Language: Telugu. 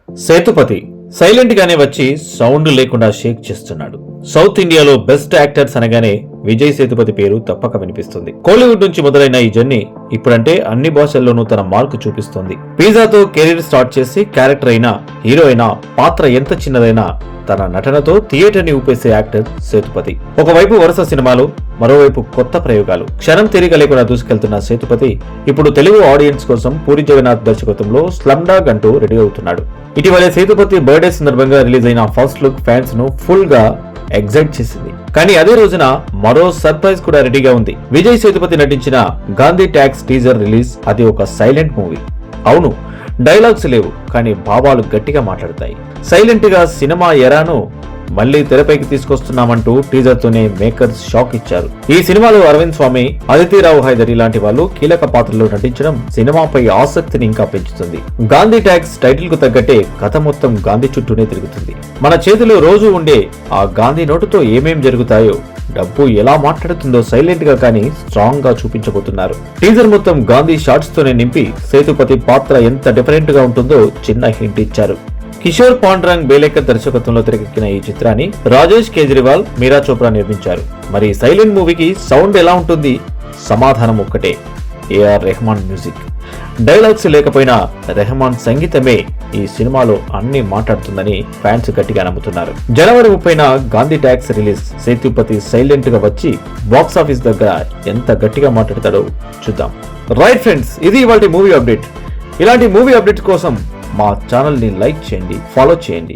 సేతుపతి సైలెంట్ గానే వచ్చి సౌండ్ లేకుండా షేక్ చేస్తున్నాడు. సౌత్ ఇండియాలో బెస్ట్ యాక్టర్స్ అనగానే విజయ్ సేతుపతి పేరు తప్పక వినిపిస్తుంది. కోలీవుడ్ నుంచి మొదలైన ఈ జర్నీ ఇప్పుడంటే అన్ని భాషల్లోనూ తన మార్కు చూపిస్తోంది. పిజ్జాతో కెరీర్ స్టార్ట్ చేసి క్యారెక్టర్ అయినా హీరో అయినా పాత్ర ఎంత చిన్నదైనా తన నటనతో థియేటర్ ని ఊపేసే యాక్టర్ సేతుపతి. ఒకవైపు వరుస సినిమాలు, మరోవైపు కొత్త ప్రయోగాలు. క్షణం తీరిక లేకుండా దూసుకెళ్తున్న సేతుపతి ఇప్పుడు తెలుగు ఆడియన్స్ కోసం పూరి జగన్నాథ్ దర్శకత్వంలో స్లమ్ డాగ్ అంటూ రెడీ అవుతున్నాడు. ఇటీవలే సేతుపతి బర్త్డే సందర్భంగా రిలీజ్ అయిన ఫస్ట్ లుక్ ఫ్యాన్స్ ను ఫుల్ గా ఎగ్జైట్ చేసింది. కానీ అదే రోజున మరో సర్ప్రైజ్ కూడా రెడీగా ఉంది. విజయ్ సేతుపతి నటించిన గాంధీ ట్యాక్స్ టీజర్ రిలీజ్. అది ఒక సైలెంట్ మూవీ. అవును, డైలాగ్స్ లేవు, కానీ భావాలు గట్టిగా మాట్లాడతాయి. సైలెంట్ గా సినిమా ఎరాను మళ్లీ తెరపైకి తీసుకొస్తున్నామంటూ టీజర్ తోనే మేకర్స్ షాక్ ఇచ్చారు. ఈ సినిమాలో అరవింద్ స్వామి, అదితిరావు హైదరి లాంటి వాళ్ళు కీలక పాత్రలో నటించడం సినిమాపై ఆసక్తిని ఇంకా పెంచుతుంది. గాంధీ ట్యాక్స్ టైటిల్ కు తగ్గట్టే కథ మొత్తం గాంధీ చుట్టూనే తిరుగుతుంది. మన చేతిలో రోజు ఉండే ఆ గాంధీ నోటుతో ఏమేం జరుగుతాయో, డబ్బు ఎలా మాట్లాడుతుందో సైలెంట్ గా కానీ స్ట్రాంగ్ గా చూపించబోతున్నారు. టీజర్ మొత్తం గాంధీ షార్ట్స్ తోనే నింపి సేతుపతి పాత్ర ఎంత డిఫరెంట్ గా ఉంటుందో చిన్న హింట్ ఇచ్చారు. కిషోర్ పాండురంగ్ బేలేకర్ దర్శకత్వంలో తెరకెక్కిన ఈ చిత్రాన్ని రాజేష్ కేజ్రీవాల్, మీరా చోప్రా నిర్మించారు. మరి సైలెంట్ మూవీకి సౌండ్ ఎలా ఉంటుంది? సమాధానం ఒక్కటే, ఏఆర్ రెహమాన్ మ్యూజిక్. డైలాగ్స్ లేకపోయినా రెహమాన్ సంగీతమే ఈ సినిమాలో అన్ని మాట్లాడుతుందని ఫ్యాన్స్ గట్టిగా నమ్ముతున్నారు. జనవరి 30న Gandhi talks release. Sethupathi silent గా వచ్చి బాక్స్ ఆఫీస్ దగ్గర ఎంత గట్టిగా మాట్లాడతాడో చూద్దాం. రైట్ ఫ్రెండ్స్, ఇది ఇవాల్టి మూవీ అప్డేట్. ఇలాంటి మూవీ అప్డేట్స్ కోసం మా ఛానల్ ని లైక్ చేయండి, ఫాలో చేయండి.